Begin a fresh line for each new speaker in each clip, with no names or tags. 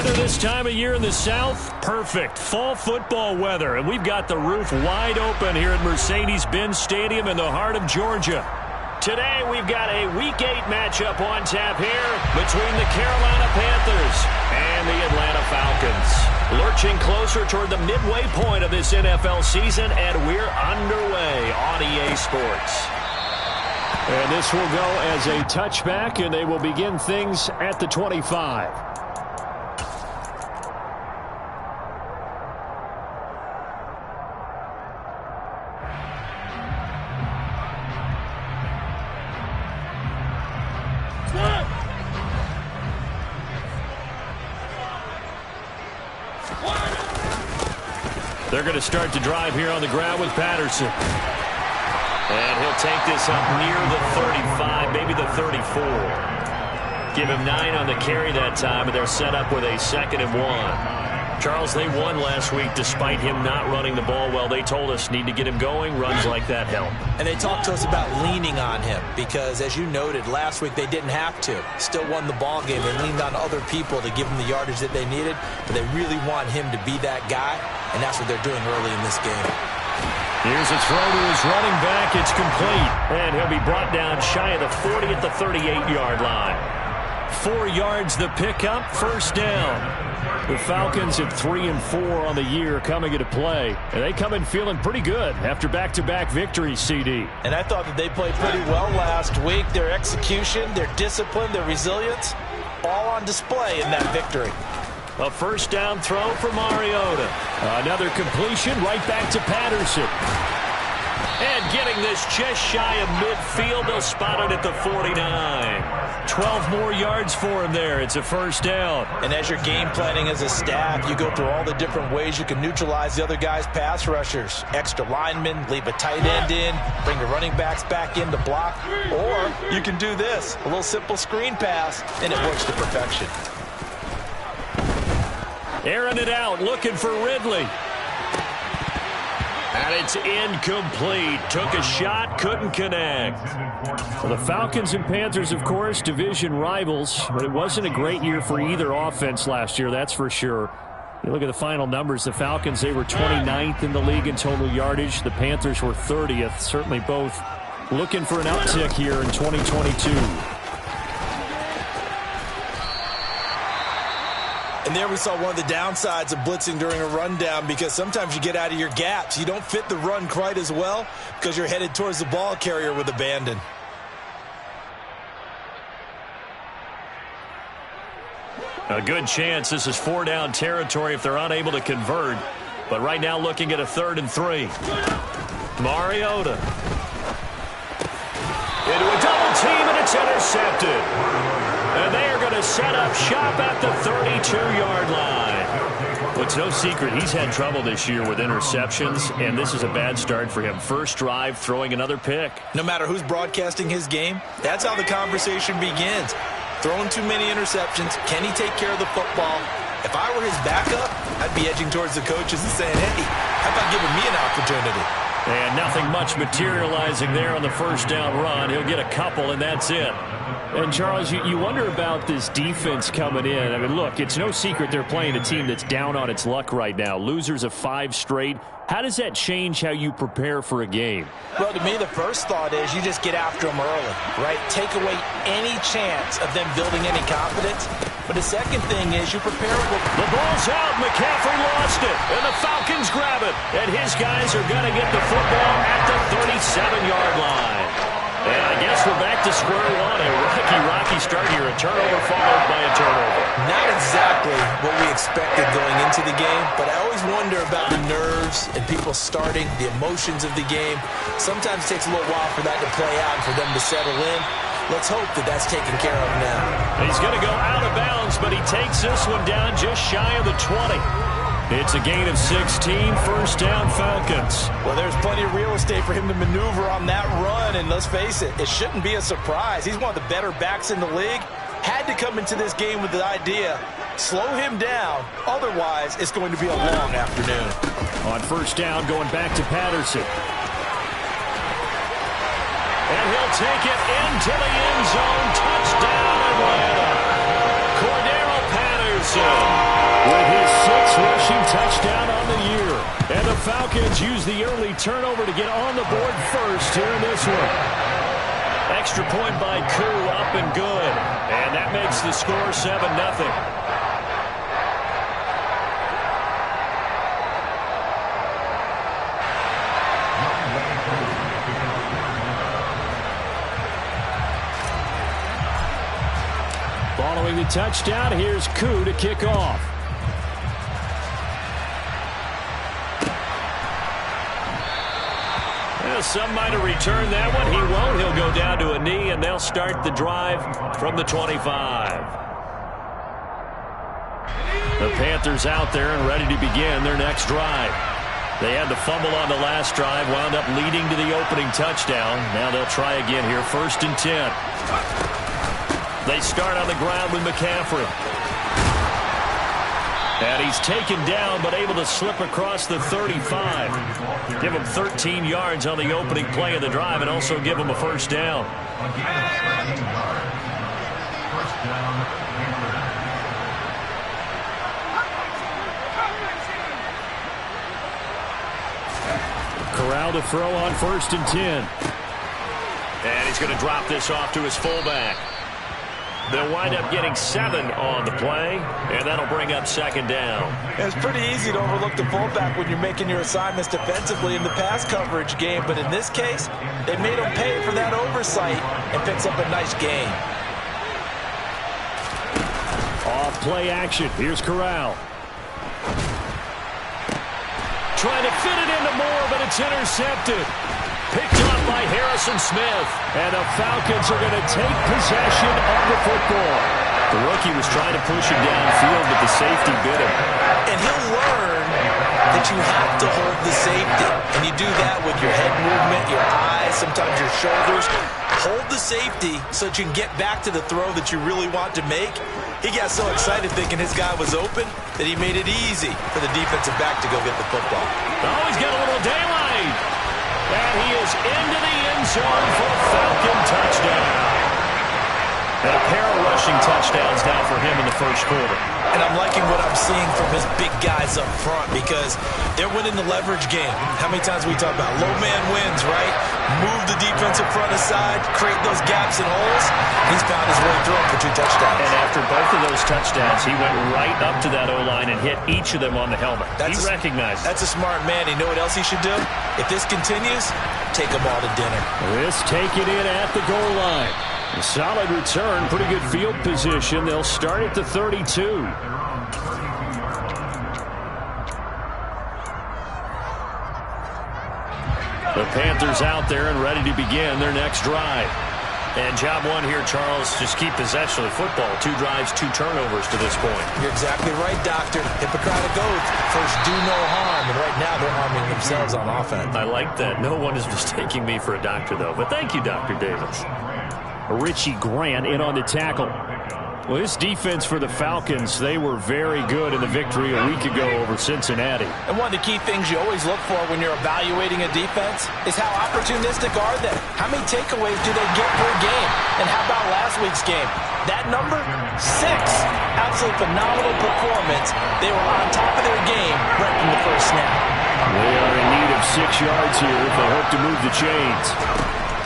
Weather this time of year in the South, perfect. Fall football weather, and we've got the roof wide open here at Mercedes-Benz Stadium in the heart of Georgia. Today, we've got a Week 8 matchup on tap here between the Carolina Panthers and the Atlanta Falcons. Lurching closer toward the midway point of this NFL season, and we're underway on EA Sports. And this will go as a touchback, and they will begin things at the 25. They're going to start to drive here on the ground with Patterson. And he'll take this up near the 35, maybe the 34. Give him 9 on the carry that time, and they're set up with a 2nd and 1. Charles, they won last week despite him not running the ball well. They told us need to get him going. Runs like that help.
And they talked to us about leaning on him because, as you noted, last week they didn't have to. Still won the ball game. They leaned on other people to give them the yardage that they needed, but they really want him to be that guy, and that's what they're doing early in this game.
Here's a throw to his running back. It's complete, and he'll be brought down shy of the 40 at the 38-yard line. 4 yards the pickup, first down. The Falcons at 3 and 4 on the year coming into play. And they come in feeling pretty good after back-to-back victories, CD.
And I thought that they played pretty well last week. Their execution, their discipline, their resilience, all on display in that victory.
A first down throw for Mariota. Another completion right back to Patterson. And getting this just shy of midfield, they'll spot it at the 49. 12 more yards for him there. It's a first down.
And as you're game planning as a staff, you go through all the different ways you can neutralize the other guy's pass rushers. Extra linemen, leave a tight end in, bring the running backs back in to block. Or you can do this, a little simple screen pass, and it works to perfection.
Airing it out, looking for Ridley. And it's incomplete. Took a shot, couldn't connect. Well, the Falcons and Panthers, of course, division rivals, but it wasn't a great year for either offense last year, that's for sure. You look at the final numbers, the Falcons, they were 29th in the league in total yardage. The Panthers were 30th. Certainly both looking for an uptick here in 2022.
And there we saw one of the downsides of blitzing during a rundown, because sometimes you get out of your gaps. You don't fit the run quite as well because you're headed towards the ball carrier with abandon.
A good chance this is 4-down territory if they're unable to convert. But right now looking at a 3rd and 3. Mariota. Into a double team, and it's intercepted. And they are going to set up shop at the 32-yard line. Well, it's no secret he's had trouble this year with interceptions, and this is a bad start for him. First drive, throwing another pick.
No matter who's broadcasting his game, that's how the conversation begins. Throwing too many interceptions. Can he take care of the football? If I were his backup, I'd be edging towards the coaches and saying, hey, how about giving me an opportunity?
And nothing much materializing there on the first down run. He'll get a couple, and that's it. And, Charles, you wonder about this defense coming in. I mean, look, it's no secret they're playing a team that's down on its luck right now. Losers of 5 straight. How does that change how you prepare for a game?
Well, to me, the first thought is you just get after them early, right? Take away any chance of them building any confidence. But the second thing is you prepare with...
The ball's out. McCaffrey lost it. And the Falcons grab it. And his guys are going to get the football at the 37-yard line. And I guess we're back to square one. A rocky start here. A turnover followed by a turnover.
Not exactly what we expected going into the game, but I always wonder about the nerves and people starting, the emotions of the game. Sometimes it takes a little while for that to play out and for them to settle in. Let's hope that that's taken care of now.
He's going to go out of bounds, but he takes this one down just shy of the 20. It's a gain of 16, first down Falcons.
Well, there's plenty of real estate for him to maneuver on that run, and let's face it, it shouldn't be a surprise. He's one of the better backs in the league. Had to come into this game with the idea, slow him down, otherwise it's going to be a long afternoon.
On first down, going back to Patterson. And he'll take it into the end zone. Touchdown, Atlanta. Cordero Patterson. with his 6th rushing touchdown on the year. And the Falcons use the early turnover to get on the board first here in this one. Extra point by Koo, up and good. And that makes the score 7-0. Following the touchdown, here's Koo to kick off. Well, some might have returned that one. He won't. He'll go down to a knee, and they'll start the drive from the 25. The Panthers out there and ready to begin their next drive. They had the fumble on the last drive, wound up leading to the opening touchdown. Now they'll try again here, 1st and 10. They start on the ground with McCaffrey. And he's taken down, but able to slip across the 35. Give him 13 yards on the opening play of the drive and also give him a first down. Corral to throw on 1st and 10. And he's going to drop this off to his fullback. They'll wind up getting 7 on the play, and that'll bring up 2nd down.
It's pretty easy to overlook the fullback when you're making your assignments defensively in the pass coverage game, but in this case, they made him pay for that oversight and picks up a nice gain.
Off play action. Here's Corral. Trying to fit it into Moore, but it's intercepted. Picked up by Harrison Smith. And the Falcons are going to take possession of the football. The rookie was trying to push him downfield, but the safety bit him.
And he'll learn that you have to hold the safety. And you do that with your head movement, your eyes, sometimes your shoulders. Hold the safety so that you can get back to the throw that you really want to make. He got so excited thinking his guy was open that he made it easy for the defensive back to go get the football.
Oh, he's got a little daylight. And he is into the end zone for a Falcon touchdown. And a pair of rushing touchdowns now for him in the first quarter.
And I'm liking what I'm seeing from his big guys up front because they're winning the leverage game. How many times we talk about low man wins, right? Move the defensive front aside, create those gaps and holes. He's found his way through for 2 touchdowns.
And after both of those touchdowns, he went right up to that O-line and hit each of them on the helmet. He recognized it.
That's a smart man. You know what else he should do? If this continues, take them all to dinner.
This taken in at the goal line. A solid return, pretty good field position. They'll start at the 32. The Panthers out there and ready to begin their next drive. And job one here, Charles, just keep possession of the football. 2 drives, 2 turnovers to this point.
You're exactly right, Doctor. Hippocratic oath. First, do no harm. And right now, they're harming themselves on offense.
I like that. No one is mistaking me for a doctor, though. But thank you, Dr. Davis. Richie Grant in on the tackle. Well, this defense for the Falcons, they were very good in the victory a week ago over Cincinnati.
And one of the key things you always look for when you're evaluating a defense is how opportunistic are they? How many takeaways do they get per game? And how about last week's game? That number? 6. Absolutely phenomenal performance. They were on top of their game right from the first snap.
They are in need of 6 yards here if they hope to move the chains.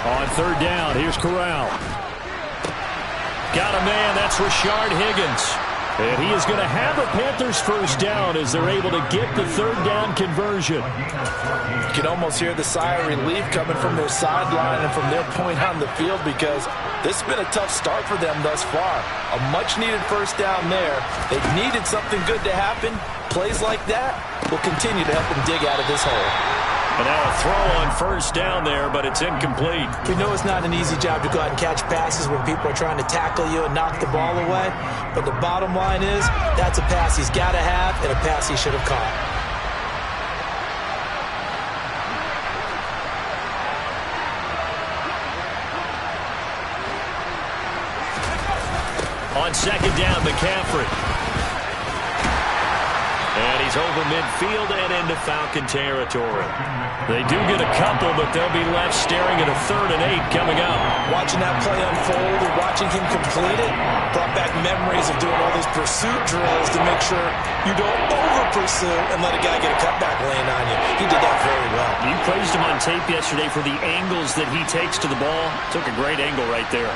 On 3rd down, here's Corral. Got a man, that's Rashard Higgins. And he is going to have the Panthers first down as they're able to get the 3rd down conversion.
You can almost hear the sigh of relief coming from their sideline and from their point on the field because this has been a tough start for them thus far. A much-needed first down there. They've needed something good to happen. Plays like that will continue to help them dig out of this hole.
And now a throw on 1st down there, but it's incomplete.
We know it's not an easy job to go out and catch passes when people are trying to tackle you and knock the ball away. But the bottom line is, that's a pass he's got to have and a pass he should have caught. On 2nd down, McCaffrey.
And he's over midfield and into Falcon territory. They do get a couple, but they'll be left staring at a 3rd and 8 coming up.
Watching that play unfold and watching him complete it brought back memories of doing all those pursuit drills to make sure you don't over-pursue and let a guy get a cutback lane on you. He did that very well.
You praised him on tape yesterday for the angles that he takes to the ball. Took a great angle right there.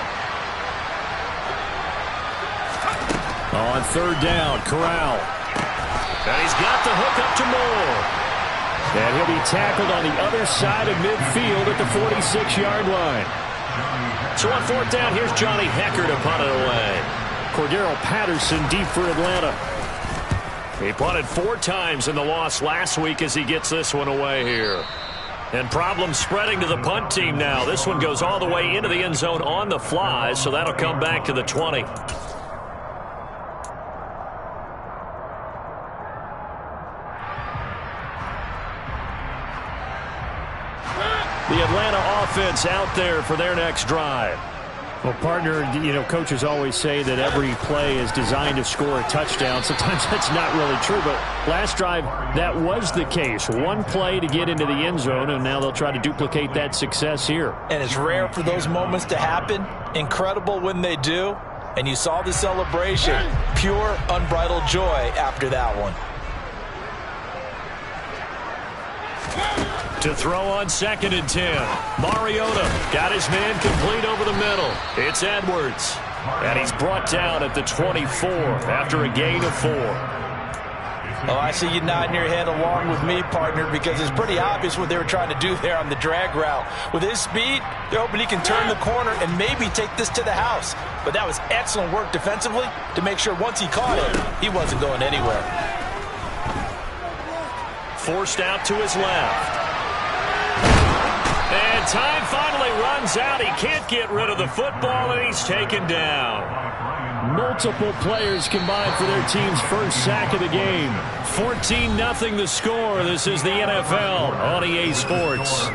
On 3rd down, Corral. And he's got the hook up to Moore. And he'll be tackled on the other side of midfield at the 46-yard line. So on 4th down, here's Johnny Hecker to punt it away. Cordero Patterson deep for Atlanta. He punted 4 times in the loss last week as he gets this one away here. And problems spreading to the punt team now. This one goes all the way into the end zone on the fly, so that'll come back to the 20. The Atlanta offense out there for their next drive.
Well, partner, coaches always say that every play is designed to score a touchdown. Sometimes that's not really true, but last drive, that was the case. One play to get into the end zone, and now they'll try to duplicate that success here.
And it's rare for those moments to happen. Incredible when they do. And you saw the celebration. Pure, unbridled joy after that one.
To throw on 2nd and 10. Mariota got his man complete over the middle. It's Edwards. And he's brought down at the 24 after a gain of 4.
Oh, I see you nodding your head along with me, partner, because it's pretty obvious what they were trying to do there on the drag route. With his speed, they're hoping he can turn the corner and maybe take this to the house. But that was excellent work defensively to make sure once he caught it, he wasn't going anywhere.
Forced out to his left. And time finally runs out. He can't get rid of the football, and he's taken down.
Multiple players combined for their team's first sack of the game.
14-0 the score. This is the NFL on EA Sports.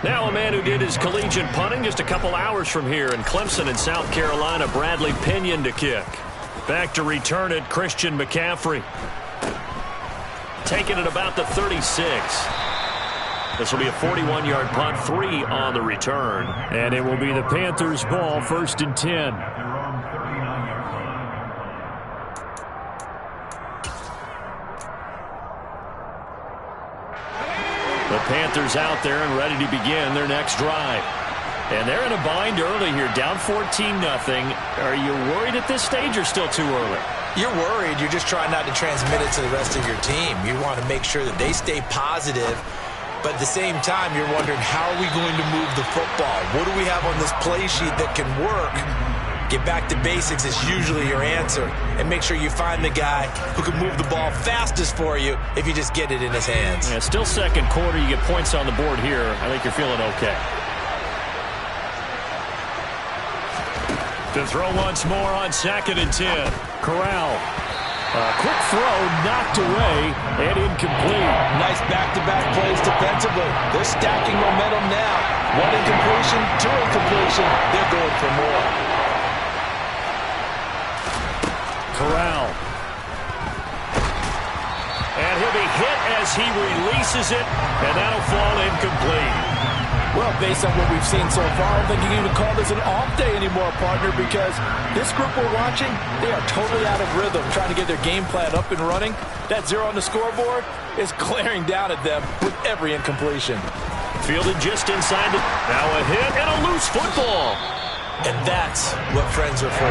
Now a man who did his collegiate punting just a couple hours from here in Clemson in South Carolina, Bradley Pinion to kick. Back to return it, Christian McCaffrey. Taking it about the 36. This will be a 41-yard punt, 3 on the return.
And it will be the Panthers' ball, 1st and 10.
The Panthers out there and ready to begin their next drive. And they're in a bind early here, down 14-0. Are you worried at this stage or still too early?
You're worried. You're just trying not to transmit it to the rest of your team. You want to make sure that they stay positive. But at the same time, you're wondering, how are we going to move the football? What do we have on this play sheet that can work? Get back to basics is usually your answer. And make sure you find the guy who can move the ball fastest for you if you just get it in his hands.
Yeah, still second quarter. You get points on the board here. I think you're feeling okay. To throw once more on 2nd and 10.
Corral. Quick throw, knocked away, and incomplete.
Nice back-to-back plays defensively. They're stacking momentum now. 1 incompletion, 2 incompletion. They're going for more.
Corral.
And he'll be hit as he releases it, and that'll fall incomplete.
Well, based on what we've seen so far, I don't think you can even call this an off day anymore, partner, because this group we're watching, they are totally out of rhythm, trying to get their game plan up and running. That 0 on the scoreboard is glaring down at them with every incompletion.
Fielded just inside the... Now a hit and a loose football.
And that's what friends are for.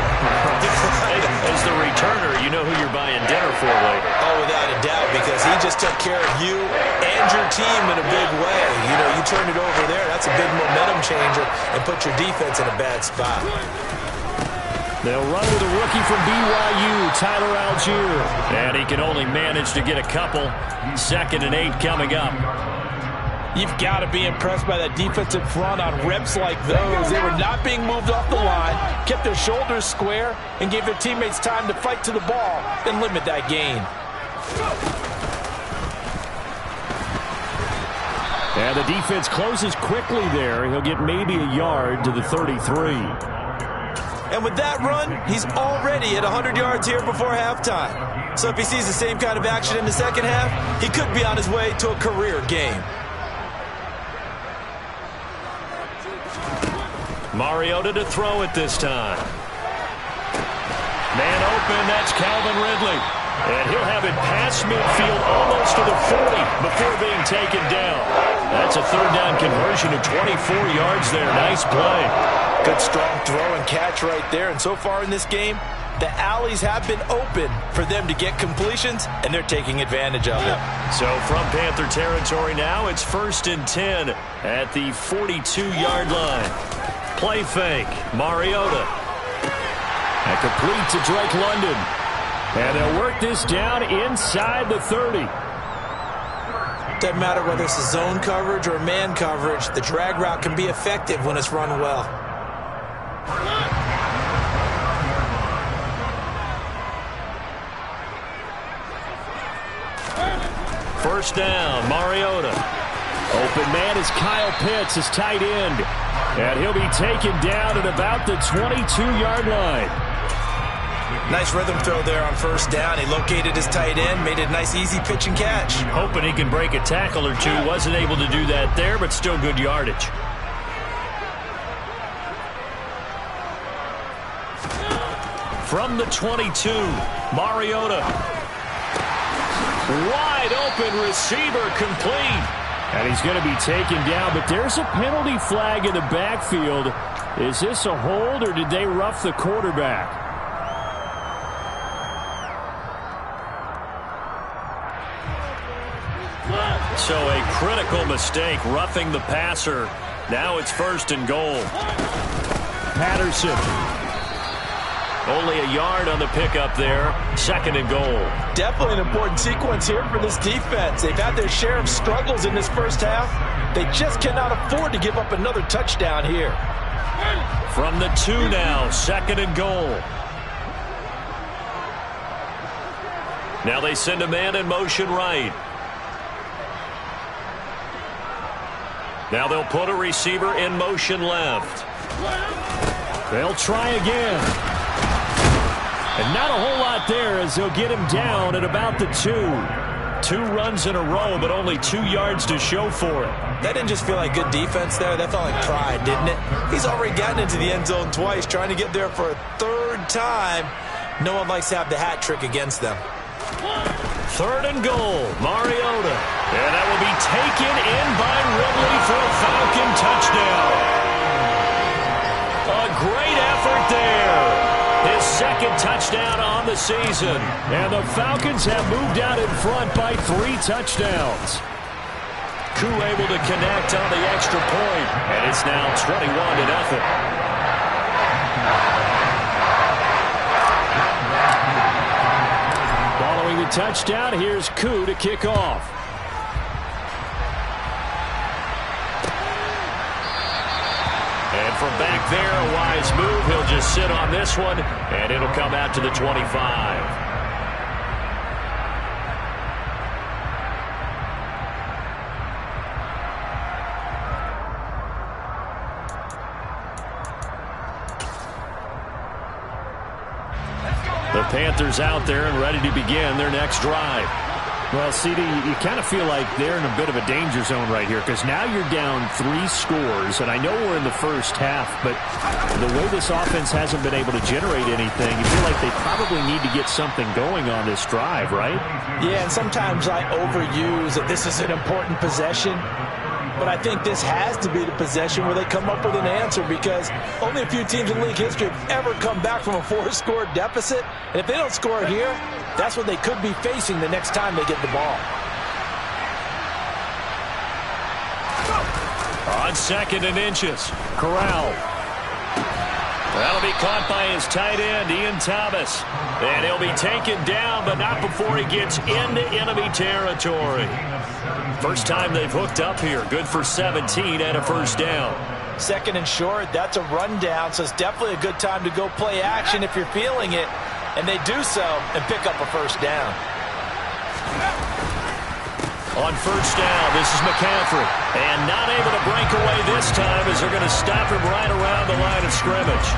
As the returner, you know who you're buying dinner for later.
Oh, without a doubt, because he just took care of you and your team in a big way. You know, you turn it over there, that's a big momentum changer, and put your defense in a bad spot.
They'll run with a rookie from BYU, Tyler Algier. And he can only manage to get a couple. 2nd and 8 coming up.
You've got to be impressed by that defensive front on reps like those. They were not being moved off the line, kept their shoulders square, and gave their teammates time to fight to the ball and limit that gain.
And the defense closes quickly there. He'll get maybe a yard to the 33.
And with that run, he's already at 100 yards here before halftime. So if he sees the same kind of action in the second half, he could be on his way to a career game.
Mariota to throw it this time. Man open, that's Calvin Ridley. And he'll have it past midfield almost to the 40 before being taken down. That's a third down conversion of 24 yards there. Nice play.
Good strong throw and catch right there. And so far in this game, the alleys have been open for them to get completions, and they're taking advantage of it.
So from Panther territory now, it's 1st and 10 at the 42-yard line. Play fake. Mariota. And complete to Drake London. And they'll work this down inside the 30.
Doesn't matter whether it's a zone coverage or man coverage, the drag route can be effective when it's run well.
First down, Mariota.
Open man is Kyle Pitts, his tight end. And he'll be taken down at about the 22-yard line.
Nice rhythm throw there on first down. He located his tight end, made a nice easy pitch and catch.
Hoping he can break a tackle or two. Wasn't able to do that there, but still good yardage. From the 22, Mariota. Wide open receiver complete.
And he's going to be taken down, but there's a penalty flag in the backfield. Is this a hold, or did they rough the quarterback?
So a critical mistake, roughing the passer. Now it's 1st and goal.
Patterson.
Only a yard on the pickup there. 2nd and goal.
Definitely an important sequence here for this defense. They've had their share of struggles in this first half. They just cannot afford to give up another touchdown here.
From the 2 now, 2nd and goal. Now they send a man in motion right. Now they'll put a receiver in motion left.
They'll try again. And not a whole lot there as they'll get him down at about the 2. 2 runs in a row, but only 2 yards to show for it.
That didn't just feel like good defense there. That felt like pride, didn't it? He's already gotten into the end zone twice, trying to get there for a 3rd time. No one likes to have the hat trick against them.
3rd and goal, Mariota. And that will be taken in by Ridley for a Falcon touchdown. A great effort there. His 2nd touchdown on the season.
And the Falcons have moved out in front by 3 touchdowns.
Koo able to connect on the extra point. And it's now 21-0.
Following the touchdown, here's Koo to kick off.
And from back there, a wise move. He'll just sit on this one, and it'll come out to the 25. The Panthers out there and ready to begin their next drive.
Well, CD, you kind of feel like they're in a bit of a danger zone right here because now you're down 3 scores, and I know we're in the first half, but the way this offense hasn't been able to generate anything, you feel like they probably need to get something going on this drive, right?
Yeah, and sometimes I overuse that this is an important possession. But I think this has to be the possession where they come up with an answer because only a few teams in league history have ever come back from a 4-score deficit. And if they don't score here, that's what they could be facing the next time they get the ball.
On 2nd and inches.
Corral.
That'll be caught by his tight end, Ian Thomas. And he'll be taken down, but not before he gets into enemy territory. First time they've hooked up here. Good for 17 and a first down.
Second and short, that's a rundown, so it's definitely a good time to go play action if you're feeling it. And they do so and pick up a first down.
On first down, this is McCaffrey. And not able to break away this time as they're going to stop him right around the line of scrimmage.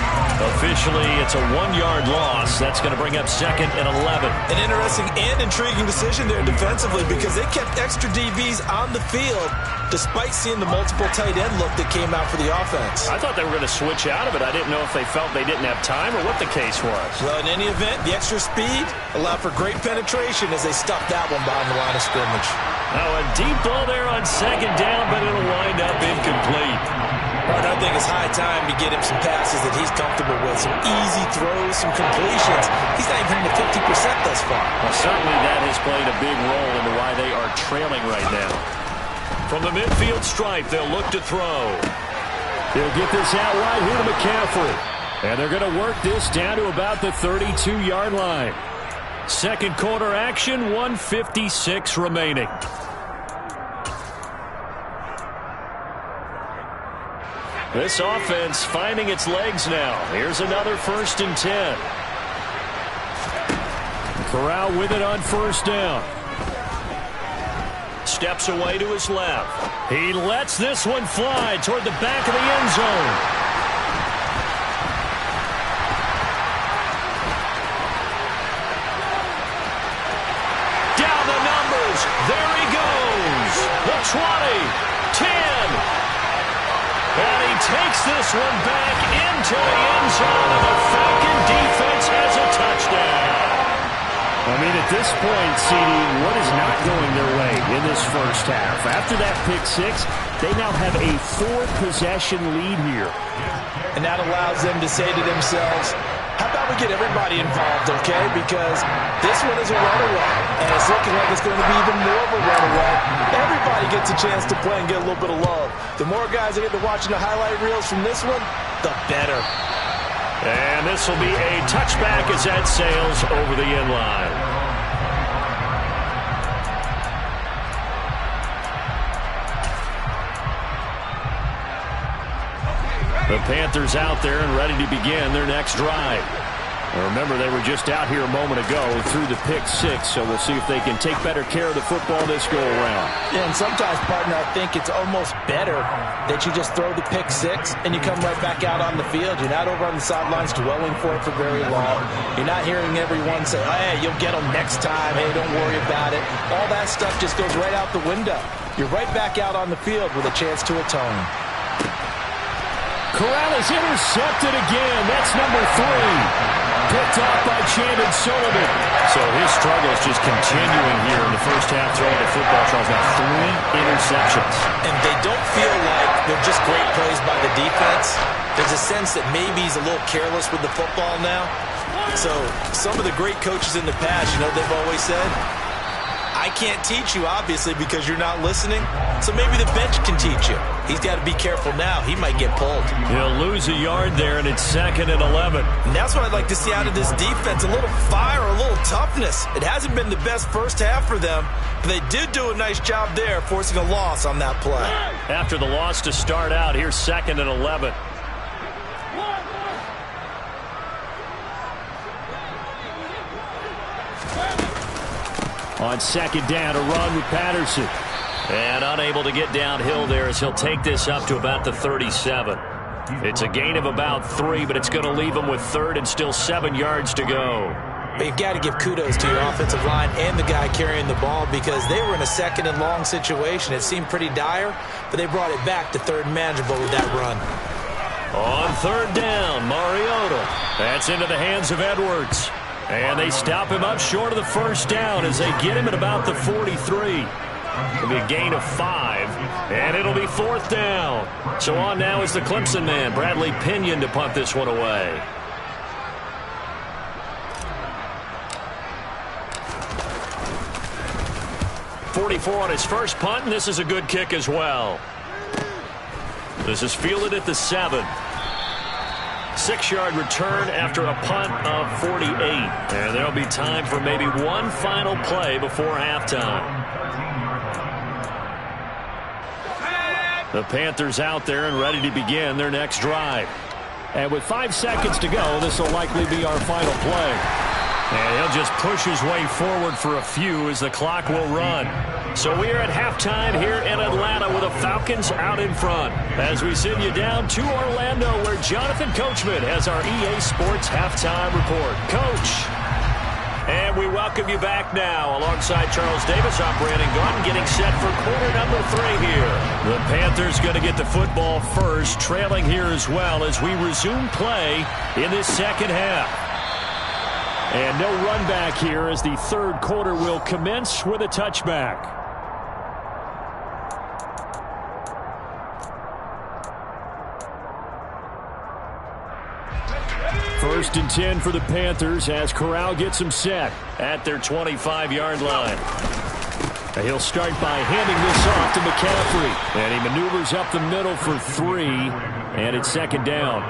Officially, it's a 1-yard loss. That's going to bring up second and 11.
An interesting and intriguing decision there defensively because they kept extra DBs on the field despite seeing the multiple tight end look that came out for the offense.
I thought they were going to switch out of it. I didn't know if they felt they didn't have time or what the case was.
Well, in any event, the extra speed allowed for great penetration as they stuffed that one behind the line of scrimmage.
Now a deep ball there on second down, but it'll wind up incomplete.
But I think it's high time to get him some passes that he's comfortable with. Some easy throws, some completions. He's not even hitting the 50% thus far.
Well, certainly that has played a big role into why they are trailing right now. From the midfield stripe, they'll look to throw.
They'll get this out right here to McCaffrey. And they're going to work this down to about the 32-yard line. Second quarter action, 1:56 remaining. This offense finding its legs now. Here's another 1st and 10. Corral with it on first down.
Steps away to his left. He lets this one fly toward the back of the end zone. Down the numbers. There he goes. The 20, 10. And he takes this one back into the end zone, and the Falcon defense has a touchdown.
I mean, at this point, CD, what is not going their way in this first half? After that pick six, they now have a 4-possession lead here.
And that allows them to say to themselves, how about we get everybody involved, okay? Because this one is a runaway, and it's looking like it's going to be even more of a runaway. Everybody gets a chance to play and get a little bit of love. The more guys that get to watching the highlight reels from this one, the better.
And this will be a touchback as that sails over the end line. The Panthers out there and ready to begin their next drive. Now remember, they were just out here a moment ago through the pick six, so we'll see if they can take better care of the football this go-around.
Yeah, and sometimes, partner, I think it's almost better that you just throw the pick six and you come right back out on the field. You're not over on the sidelines dwelling for it for very long. You're not hearing everyone say, oh, hey, you'll get them next time. Hey, don't worry about it. All that stuff just goes right out the window. You're right back out on the field with a chance to atone.
Corral is intercepted again. That's number 3. Picked off by Chandon Sullivan.
So his struggle is just continuing here in the first half throwing the football. Charles got 3 interceptions.
And they don't feel like they're just great plays by the defense. There's a sense that maybe he's a little careless with the football now. So some of the great coaches in the past, you know, they've always said, I can't teach you, obviously, because you're not listening. So maybe the bench can teach you. He's got to be careful now. He might get pulled.
He'll lose a yard there, and it's 2nd and 11.
And that's what I'd like to see out of this defense, a little fire, a little toughness. It hasn't been the best first half for them, but they did do a nice job there, forcing a loss on that play.
After the loss to start out, here's 2nd and 11.
On second down, a run with Patterson.
And unable to get downhill there as he'll take this up to about the 37. It's a gain of about 3, but it's going to leave him with 3rd and still 7 yards to go.
But you've got to give kudos to your offensive line and the guy carrying the ball because they were in a 2nd and long situation. It seemed pretty dire, but they brought it back to 3rd and manageable with that run.
On 3rd down, Mariota. That's into the hands of Edwards. And they stop him up short of the first down as they get him at about the 43. It'll be a gain of 5, and it'll be 4th down. So on now is the Clemson man, Bradley Pinion, to punt this one away. .44 on his first punt, and this is a good kick as well. This is fielded at the 7. 6-yard return after a punt of 48. And there'll be time for maybe one final play before halftime. The Panthers out there and ready to begin their next drive. And with 5 seconds to go, this will likely be our final play. And he'll just push his way forward for a few as the clock will run. So we are at halftime here in Atlanta with the Falcons out in front. As we send you down to Orlando where Jonathan Coachman has our EA Sports halftime report. Coach. And we welcome you back now. Alongside Charles Davis, I'm Brandon Gaudin getting set for quarter number 3 here. The Panthers going to get the football first, trailing here as well as we resume play in this second half. And no run back here as the third quarter will commence with a touchback. First and 10 for the Panthers as Corral gets them set at their 25-yard line. He'll start by handing this off to McCaffrey. And he maneuvers up the middle for 3, and it's second down.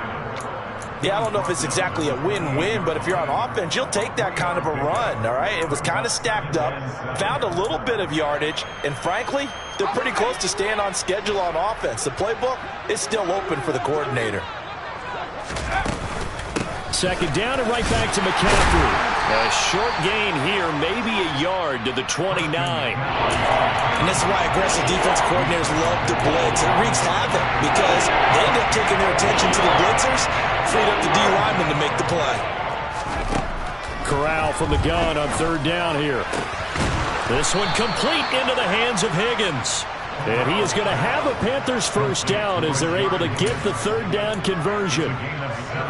Yeah, I don't know if it's exactly a win-win, but if you're on offense, you'll take that kind of a run, all right? It was kind of stacked up, found a little bit of yardage, and frankly, they're pretty close to staying on schedule on offense. The playbook is still open for the coordinator.
Second down and right back to McCaffrey.
A short gain here, maybe a yard to the 29.
And this is why aggressive defense coordinators love to blitz. It wreaks havoc because they end up taking their attention to the blitzers, freed up the D lineman to make the play.
Corral from the gun on third down here.
This one complete into the hands of Higgins.
And he is going to have a Panthers first down as they're able to get the third down conversion.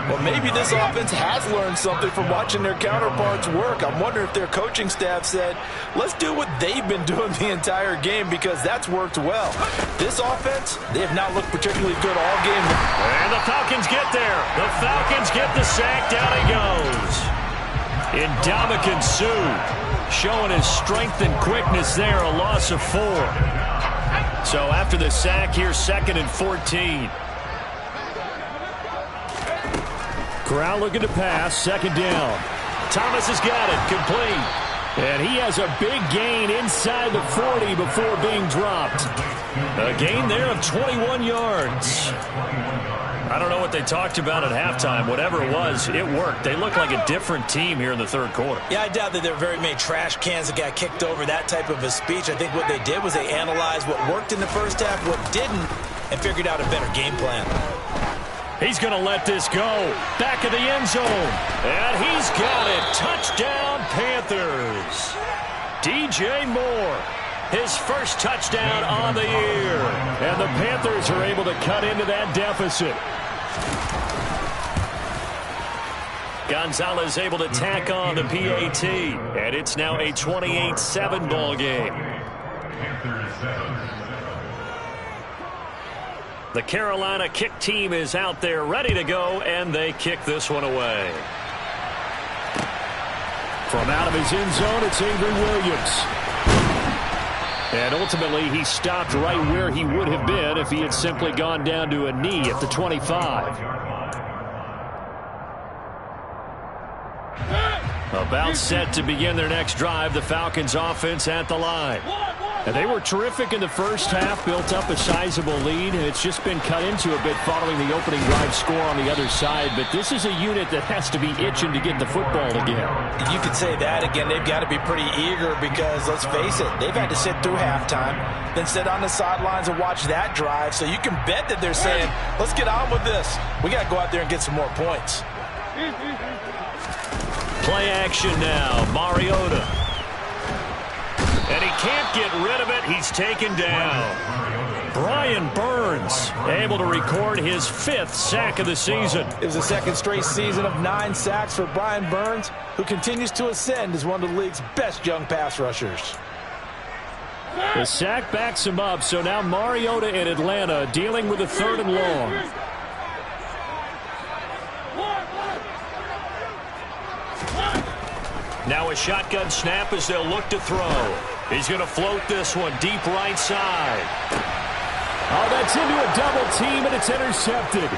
Well, maybe this offense has learned something from watching their counterparts work. I'm wondering if their coaching staff said, let's do what they've been doing the entire game because that's worked well. This offense, they have not looked particularly good all game.
And the Falcons get there. The Falcons get the sack. Down he goes. Ndamukong Suh showing his strength and quickness there. A loss of 4. So after the sack here, 2nd and 14.
Corral looking to pass, second down.
Thomas has got it, complete.
And he has a big gain inside the 40 before being dropped.
A gain there of 21 yards. I don't know what they talked about at halftime. Whatever it was, it worked. They look like a different team here in the third quarter.
Yeah, I doubt that there were very many trash cans that got kicked over, that type of a speech. I think what they did was they analyzed what worked in the first half, what didn't, and figured out a better game plan.
He's going to let this go. Back of the end zone. And he's got it. Touchdown, Panthers. DJ Moore. His first touchdown on the year.
And the Panthers are able to cut into that deficit.
Gonzalez able to tack on the PAT. And it's now a 28-7 ball game. The Carolina kick team is out there ready to go, and they kick this one away.
From out of his end zone, it's Avery Williams. And ultimately, he stopped right where he would have been if he had simply gone down to a knee at the 25.
About set to begin their next drive, the Falcons offense at the line.
And they were terrific in the first half, built up a sizable lead, and it's just been cut into a bit following the opening drive score on the other side. But this is a unit that has to be itching to get the football again.
You could say that again. They've got to be pretty eager because, let's face it, they've had to sit through halftime, then sit on the sidelines and watch that drive. So you can bet that they're saying, let's get on with this. We got to go out there and get some more points.
Play action now. Mariota. And he can't get rid of it. He's taken down. Brian Burns able to record his 5th sack of the season.
It was the 2nd straight season of 9 sacks for Brian Burns, who continues to ascend as one of the league's best young pass rushers.
The sack backs him up, so now Mariota in Atlanta dealing with a 3rd and long.
Now a shotgun snap as they'll look to throw. He's going to float this one deep right side.
Oh, that's into a double team, and it's intercepted.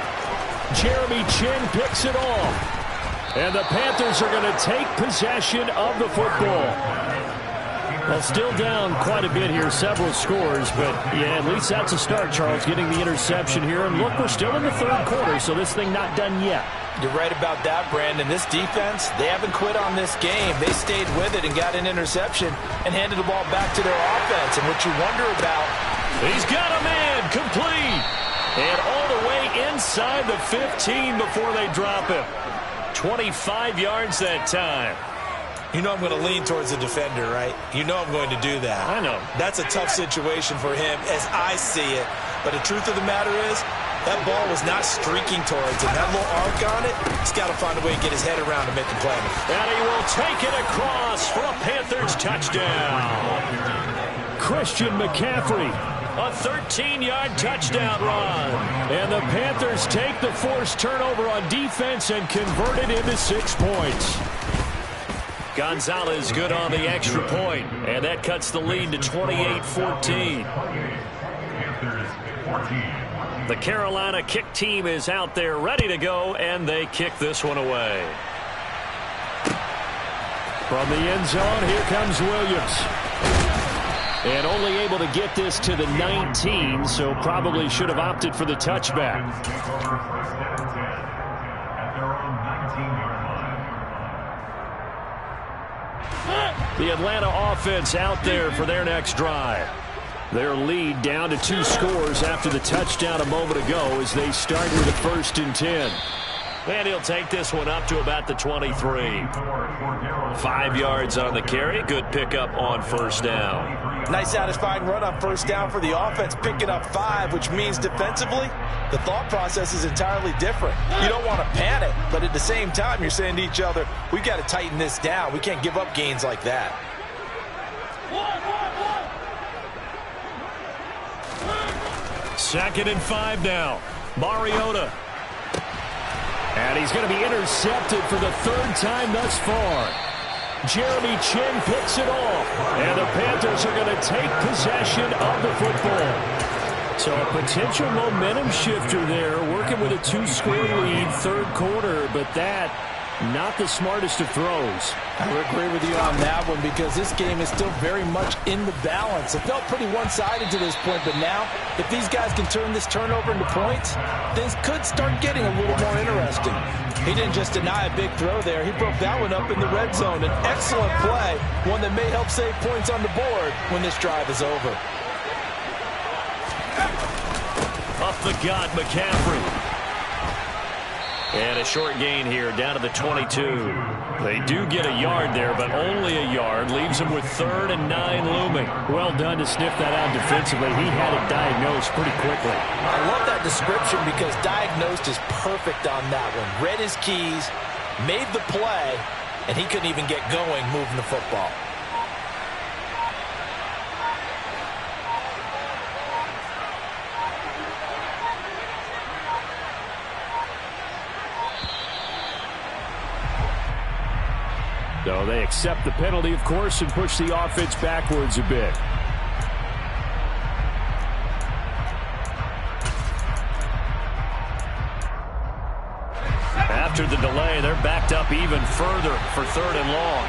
Jeremy Chin picks it off. And the Panthers are going to take possession of the football. Well, still down quite a bit here, several scores, but yeah, at least that's a start, Charles, getting the interception here. And look, we're still in the third quarter, so this thing not done yet.
You're right about that, Brandon. This defense, they haven't quit on this game. They stayed with it and got an interception and handed the ball back to their offense. And what you wonder about...
He's got a man, complete. And all the way inside the 15 before they drop him. 25 yards that time.
You know I'm going to lean towards the defender, right? You know I'm going to do that.
I know.
That's a tough situation for him as I see it. But the truth of the matter is, that ball was not streaking towards him. That little arc on it, he's got to find a way to get his head around to make the play.
And he will take it across for a Panthers touchdown.
Christian McCaffrey.
A 13-yard touchdown run.
And the Panthers take the forced turnover on defense and convert it into 6 points.
Gonzalez good on the extra point, and that cuts the lead to 28-14. The Carolina kick team is out there ready to go, and they kick this one away.
From the end zone, here comes Williams. And only able to get this to the 19, so probably should have opted for the touchback. The Atlanta offense out there for their next drive. Their lead down to 2 scores after the touchdown a moment ago as they start with a 1st and 10.
And he'll take this one up to about the 23. 5 yards on the carry. Good pickup on first down.
Nice satisfying run on first down for the offense, picking up 5, which means defensively, the thought process is entirely different. You don't want to panic, but at the same time, you're saying to each other, we've got to tighten this down. We can't give up gains like that.
Second and 5 now. Mariota.
And he's going to be intercepted for the 3rd time thus far. Jeremy Chin picks it off. And the Panthers are going to take possession of the football. So a potential momentum shifter there, working with a 2-score lead, 3rd quarter, but that not the smartest of throws.
I would agree with you on that one because this game is still very much in the balance. It felt pretty one-sided to this point, but now if these guys can turn this turnover into points, things could start getting a little more interesting. He didn't just deny a big throw there. He broke that one up in the red zone. An excellent play, one that may help save points on the board when this drive is over.
Up the gut, McCaffrey. And a short gain here, down to the 22. They do get a yard there, but only a yard. Leaves them with 3rd and 9 looming.
Well done to sniff that out defensively. He had it diagnosed pretty quickly.
I love that description because diagnosed is perfect on that one. Read his keys, made the play, and he couldn't even get going moving the football.
So they accept the penalty, of course, and push the offense backwards a bit.
After the delay, they're backed up even further for 3rd and long.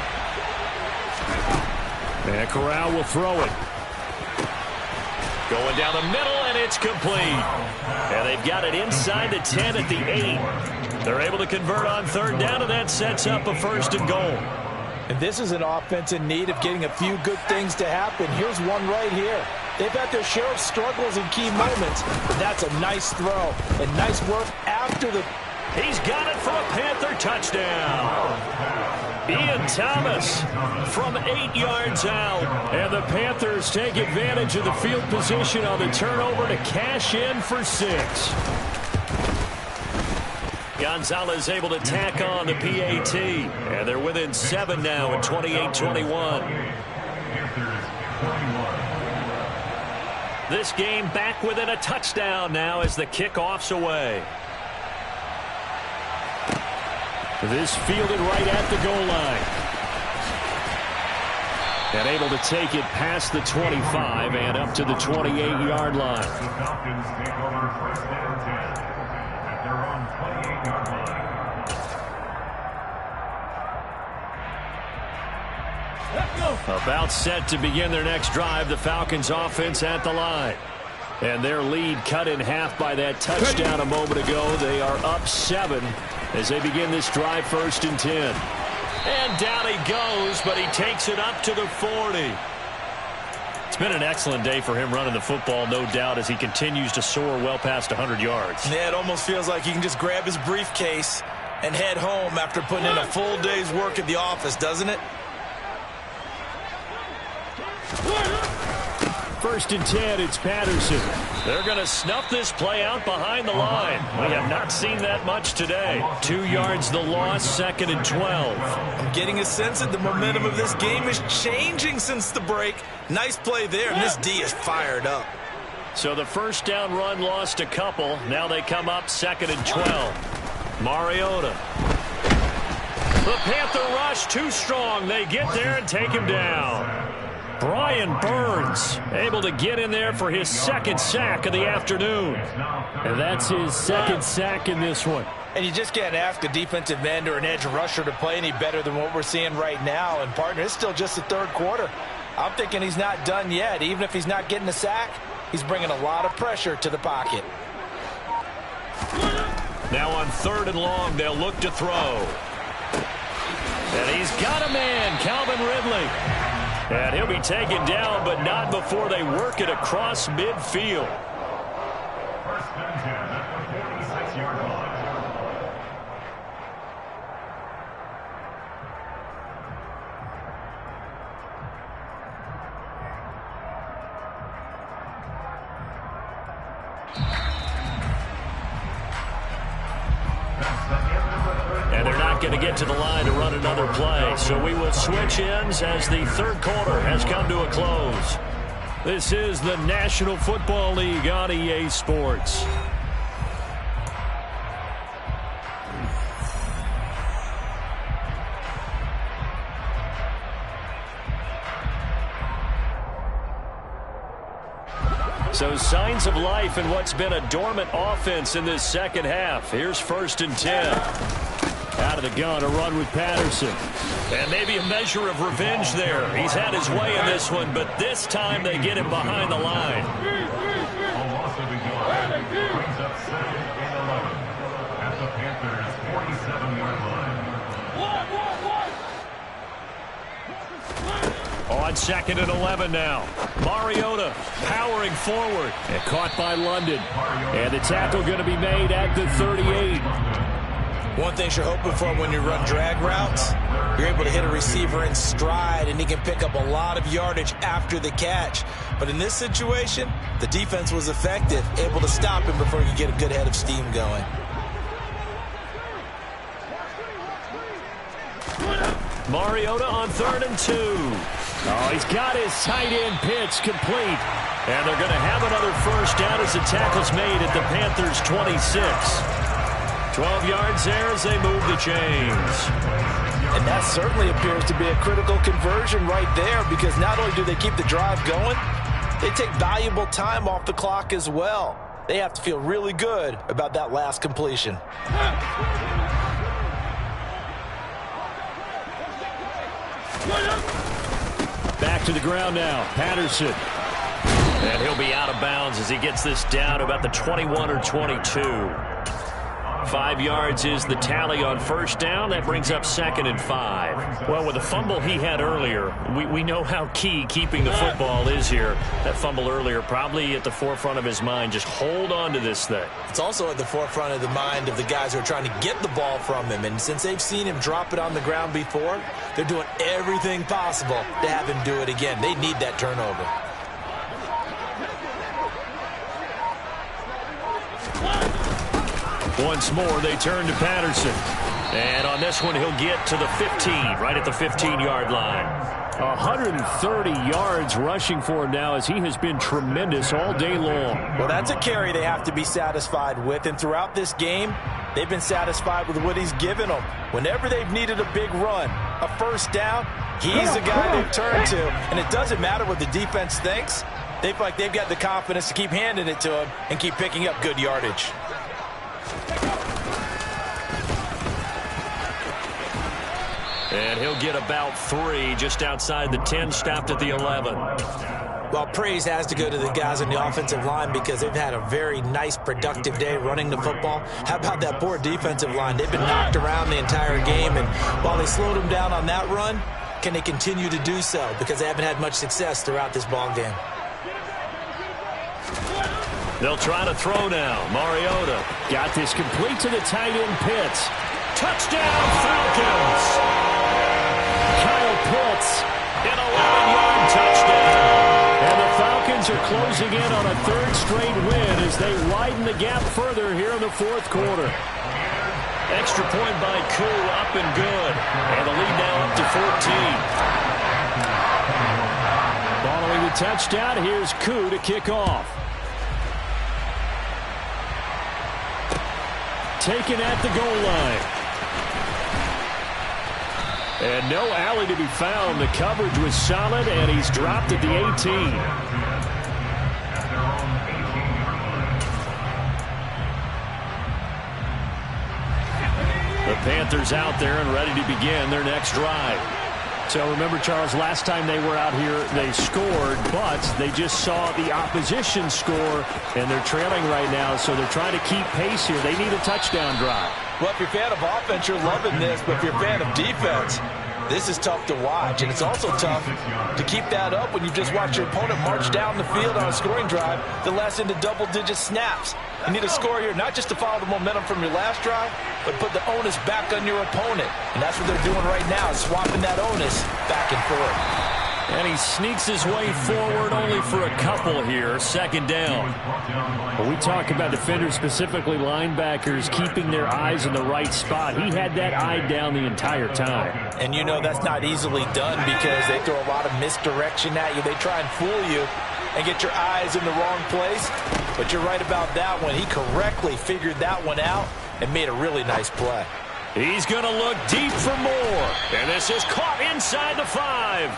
And Corral will throw it.
Going down the middle, and it's complete. And they've got it inside the 10 at the 8. They're able to convert on 3rd down, and that sets up a 1st and goal.
And this is an offense in need of getting a few good things to happen. Here's one right here. They've had their share of struggles in key moments, but that's a nice throw and nice work after the...
He's got it for a Panther touchdown. Ian Thomas from 8 yards out.
And the Panthers take advantage of the field position on the turnover to cash in for 6.
Gonzalez able to tack on the PAT. And they're within 7 now at 28-21. This game back within a touchdown now as the kickoff's away.
This fielded right at the goal line. And able to take it past the 25 and up to the 28-yard line.
About set to begin their next drive, the Falcons offense at the line. And their lead cut in half by that touchdown a moment ago. They are up 7 as they begin this drive, 1st and 10. And down he goes, but he takes it up to the 40. It's been an excellent day for him running the football, no doubt, as he continues to soar well past 100 yards.
Yeah, it almost feels like he can just grab his briefcase and head home after putting in a full day's work at the office, doesn't it?
1st and 10, it's Patterson. They're going to snuff this play out behind the line. We have not seen that much today. 2 yards the loss, 2nd and 12.
I'm getting a sense that the momentum of this game is changing since the break. Nice play there, and this D is fired up.
So the first down run lost a couple. Now they come up 2nd and 12. Mariota. The Panther rush too strong. They get there and take him down. Brian Burns able to get in there for his 2nd sack of the afternoon. And that's his 2nd sack in this one.
And you just can't ask a defensive end or an edge rusher to play any better than what we're seeing right now. And, partner, it's still just the 3rd quarter. I'm thinking he's not done yet. Even if he's not getting a sack, he's bringing a lot of pressure to the pocket.
Now on 3rd and long, they'll look to throw. And he's got a man, Calvin Ridley. And he'll be taken down, but not before they work it across midfield.
1st and 10 at the 46-yard line.
And they're not going to get to the line to run another play. So we will switch ends as the 3rd quarter has come to a close. This is the National Football League on EA Sports. So signs of life in what's been a dormant offense in this 2nd half. Here's 1st and 10. Out of the gun, a run with Patterson. And maybe a measure of revenge there. He's had his way in this one, but this time they get him behind the line.
A loss of a yard brings up 2nd and 11 at the Panthers' 47-yard line.
On 2nd and 11 now. Mariota powering forward and caught by London. And the tackle going to be made at the 38.
One thing you're hoping for when you run drag routes, you're able to hit a receiver in stride, and he can pick up a lot of yardage after the catch. But in this situation, the defense was effective, able to stop him before he could get a good head of steam going.
Mariota on 3rd and 2. Oh, he's got his tight end pitch complete. And they're going to have another 1st down as the tackle's made at the Panthers' 26. 12 yards there as they move the chains.
And that certainly appears to be a critical conversion right there, because not only do they keep the drive going, they take valuable time off the clock as well. They have to feel really good about that last completion.
Back to the ground now. Patterson. And he'll be out of bounds as he gets this down to about the 21 or 22. 5 yards is the tally on 1st down. That brings up 2nd and 5. Well, with the fumble he had earlier, we know how key keeping the football is here. That fumble earlier probably at the forefront of his mind. Just hold on to this thing.
It's also at the forefront of the mind of the guys who are trying to get the ball from him. And since they've seen him drop it on the ground before, they're doing everything possible to have him do it again. They need that turnover.
Once more, they turn to Patterson. And on this one, he'll get to the 15, right at the 15-yard line. 130 yards rushing for him now as he has been tremendous all day long.
Well, that's a carry they have to be satisfied with. And throughout this game, they've been satisfied with what he's given them. Whenever they've needed a big run, a 1st down, he's the guy they've turned to. And it doesn't matter what the defense thinks. They feel like they've got the confidence to keep handing it to him and keep picking up good yardage.
And he'll get about 3 just outside the 10, stopped at the 11.
Well, praise has to go to the guys on the offensive line because they've had a very nice, productive day running the football. How about that poor defensive line? They've been knocked around the entire game, and while they slowed them down on that run, can they continue to do so? Because they haven't had much success throughout this ball game.
They'll try to throw now. Mariota
got this complete to the tight end Pitts.
Touchdown, Falcons!
Kyle Pitts.
An 11-yard touchdown.
And the Falcons are closing in on a 3rd straight win as they widen the gap further here in the 4th quarter.
Extra point by Koo, up and good. And the lead now up to 14.
Following the touchdown, here's Koo to kick off. Taken at the goal line. And no alley to be found. The coverage was solid, and he's dropped at the 18. The Panthers out there and ready to begin their next drive. So remember, Charles, last time they were out here, they scored, but they just saw the opposition score, and they're trailing right now, so they're trying to keep pace here. They need a touchdown drive.
Well, if you're a fan of offense, you're loving this, but if you're a fan of defense, this is tough to watch, and it's also tough to keep that up when you just watch your opponent march down the field on a scoring drive that lasts into double-digit snaps. You need a score here, not just to follow the momentum from your last drive, but put the onus back on your opponent. And that's what they're doing right now, swapping that onus back and forth.
And he sneaks his way forward only for a couple here. 2nd down.
When we talk about defenders, specifically linebackers, keeping their eyes in the right spot, he had that eye down the entire time.
And you know that's not easily done because they throw a lot of misdirection at you. They try and fool you and get your eyes in the wrong place. But you're right about that one. He correctly figured that one out and made a really nice play.
He's going to look deep for more. And this is caught inside the 5.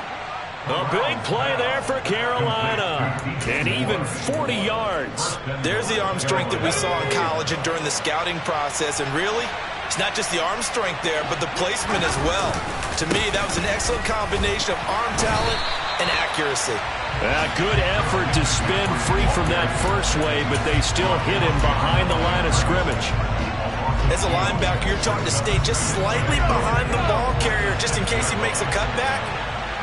A big play there for Carolina. And even 40 yards.
There's the arm strength that we saw in college and during the scouting process. And really, it's not just the arm strength there, but the placement as well. To me, that was an excellent combination of arm talent and accuracy.
A good effort to spin free from that first wave, but they still hit him behind the line of scrimmage.
As a linebacker, you're taught to stay just slightly behind the ball carrier just in case he makes a cutback.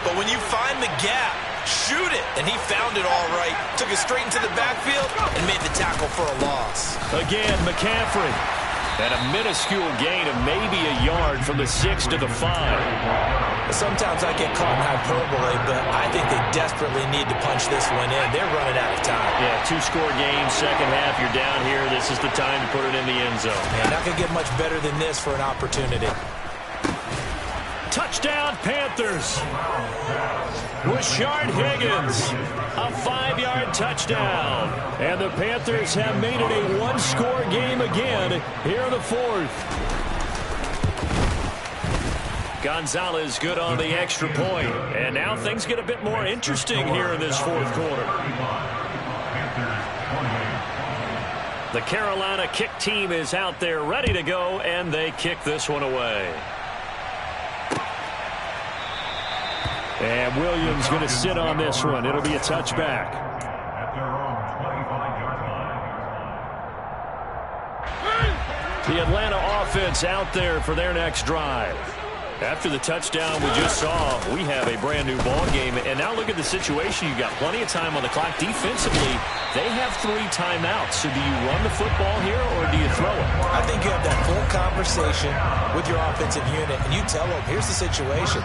But when you find the gap, shoot it. And he found it all right. Took it straight into the backfield and made the tackle for a loss.
Again, McCaffrey. And a minuscule gain of maybe a yard from the 6 to the 5.
Sometimes I get caught in hyperbole, but I think they desperately need to punch this one in. They're running out of time.
Yeah, 2-score game, second half, you're down here. This is the time to put it in the end zone.
Man, not going to get much better than this for an opportunity.
Touchdown, Panthers. Rashard Higgins, a 5-yard touchdown. And the Panthers have made it a 1-score game again here in the 4th. Gonzalez good on the extra point. And now things get a bit more interesting here in this 4th quarter. The Carolina kick team is out there ready to go, and they kick this one away. And Williams going to sit on this one. It'll be a touchback.
At their own 25-yard line.
The Atlanta offense out there for their next drive. After the touchdown we just saw, we have a brand new ball game. And now look at the situation. You got plenty of time on the clock. Defensively, they have 3 timeouts. So do you run the football here or do you throw it?
I think you have that full conversation with your offensive unit, and you tell them, here's the situation.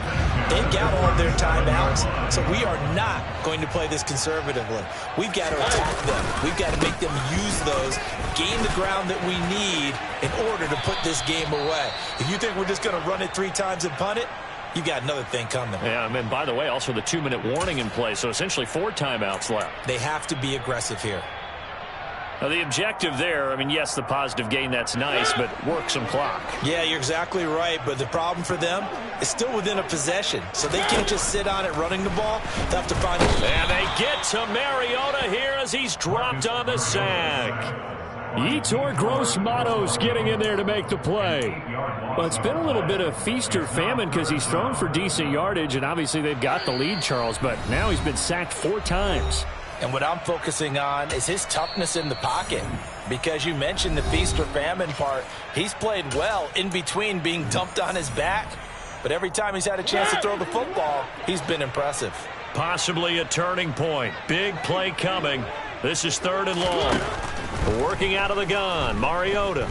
They've got all their timeouts, so we are not going to play this conservatively. We've got to attack them. We've got to make them use those, gain the ground that we need in order to put this game away. If you think we're just going to run it 3 times and punt it, you got another thing coming.
Yeah, I mean, by the way, also the 2-minute warning in play, so essentially 4 timeouts left.
They have to be aggressive here.
Now, the objective there, I mean, yes, the positive gain, that's nice, but work some clock.
Yeah, you're exactly right, but the problem for them is still within a possession, so they can't just sit on it running the ball. They have to find it.
And they get to Mariota here as he's dropped on the sack.
Yetur Gross-Matos getting in there to make the play. Well, it's been a little bit of feast or famine because he's thrown for decent yardage, and obviously they've got the lead, Charles, but now he's been sacked 4 times.
And what I'm focusing on is his toughness in the pocket. Because you mentioned the feast or famine part, he's played well in between being dumped on his back. But every time he's had a chance to throw the football, he's been impressive.
Possibly a turning point. Big play coming. This is 3rd and long. Working out of the gun, Mariota.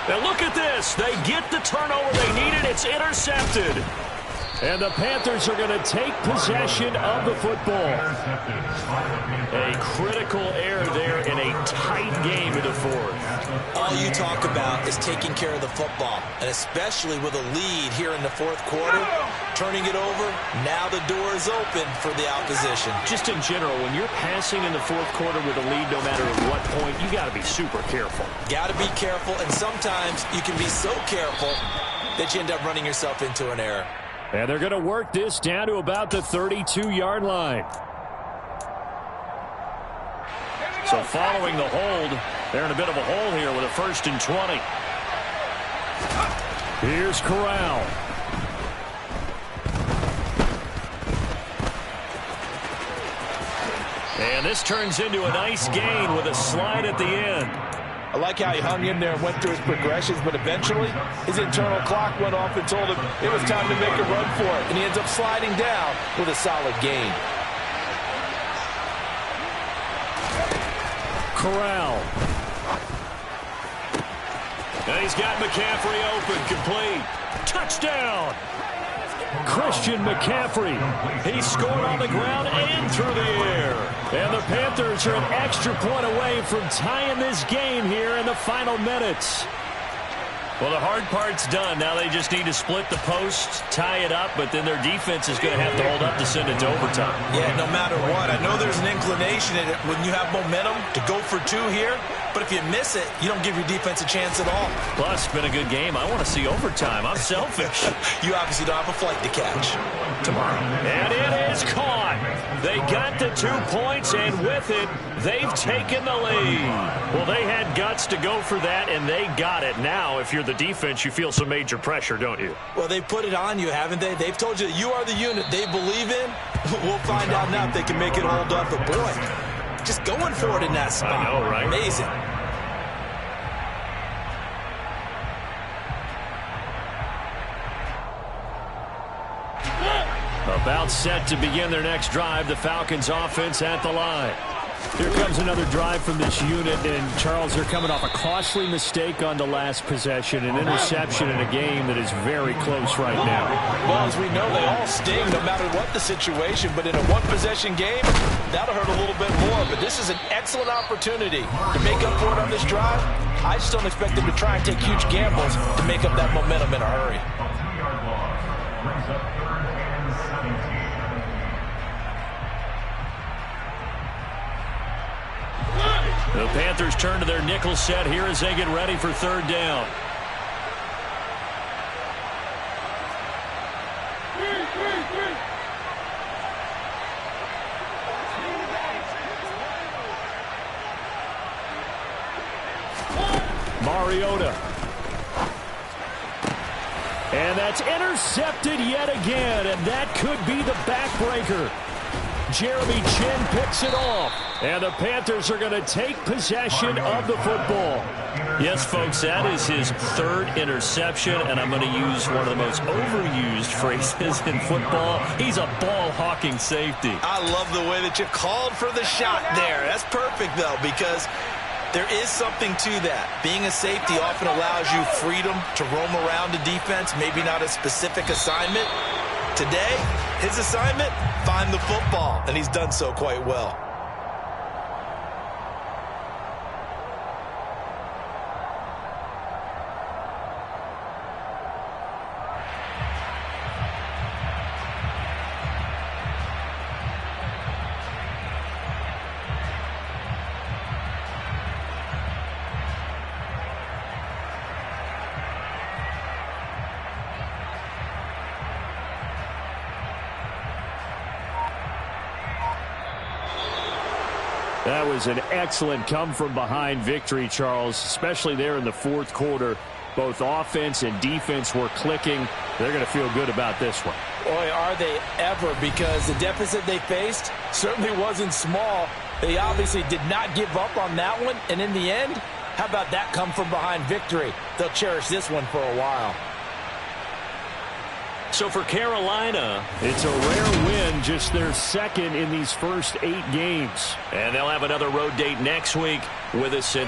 Now look at this. They get the turnover they needed. It's intercepted. And the Panthers are going to take possession of the football. A critical error there in a tight game in the 4th.
All you talk about is taking care of the football, and especially with a lead here in the 4th quarter, turning it over, now the door is open for the opposition.
Just in general, when you're passing in the 4th quarter with a lead, no matter at what point, you got to be super careful.
Got to be careful, and sometimes you can be so careful that you end up running yourself into an error.
And they're going to work this down to about the 32-yard line.
So following the hold, they're in a bit of a hole here with a 1st and 20.
Here's Corral.
And this turns into a nice gain with a slide at the end.
I like how he hung in there and went through his progressions, but eventually his internal clock went off and told him it was time to make a run for it, and he ends up sliding down with a solid gain.
Corral.
And he's got McCaffrey open, complete. Touchdown!
Christian McCaffrey.
He scored on the ground and through the air.
And the Panthers are an extra point away from tying this game here in the final minutes.
Well, the hard part's done. Now they just need to split the post, tie it up, but then their defense is going to have to hold up to send it to overtime.
Yeah, no matter what. I know there's an inclination in it when you have momentum to go for 2 here, but if you miss it, you don't give your defense a chance at all.
Plus, it's been a good game. I want to see overtime. I'm selfish.
You obviously don't have a flight to catch.
Tomorrow. And it is caught. They got the 2 points, and with it, they've taken the lead. Well, they had guts to go for that, and they got it. Now, if you're the defense, you feel some major pressure, don't you?
Well, they put it on you, haven't they? They've told you that you are the unit they believe in. We'll find out now if they can make it hold up. But, boy, just going for it in that spot.
I know, right?
Amazing.
About set to begin their next drive. The Falcons offense at the line. Here comes another drive from this unit, and Charles, they're coming off a costly mistake on the last possession, an interception in a game that is very close right now.
Well, as we know, they all sting no matter what the situation, but in a one-possession game, that'll hurt a little bit more. But this is an excellent opportunity to make up for it on this drive. I just don't expect them to try and take huge gambles to make up that momentum in a hurry.
Brings up 3rd and 17.
The Panthers turn to their nickel set here as they get ready for 3rd down.
Mariota. And that's intercepted yet again, and that could be the backbreaker. Jeremy Chin picks it off, and the Panthers are going to take possession of the football.
Yes, folks, that is his 3rd interception, and I'm going to use one of the most overused phrases in football. He's a ball-hawking safety.
I love the way that you called for the shot there. That's perfect, though, because there is something to that. Being a safety often allows you freedom to roam around the defense, maybe not a specific assignment. Today, his assignment, find the football, and he's done so quite well.
That was an excellent come-from-behind victory, Charles, especially there in the fourth quarter. Both offense and defense were clicking. They're going to feel good about this one.
Boy, are they ever, because the deficit they faced certainly wasn't small. They obviously did not give up on that one, and in the end, how about that come-from-behind victory? They'll cherish this one for a while.
So for Carolina,
it's a rare win, just their second in these first 8 games.
And they'll have another road date next week with us.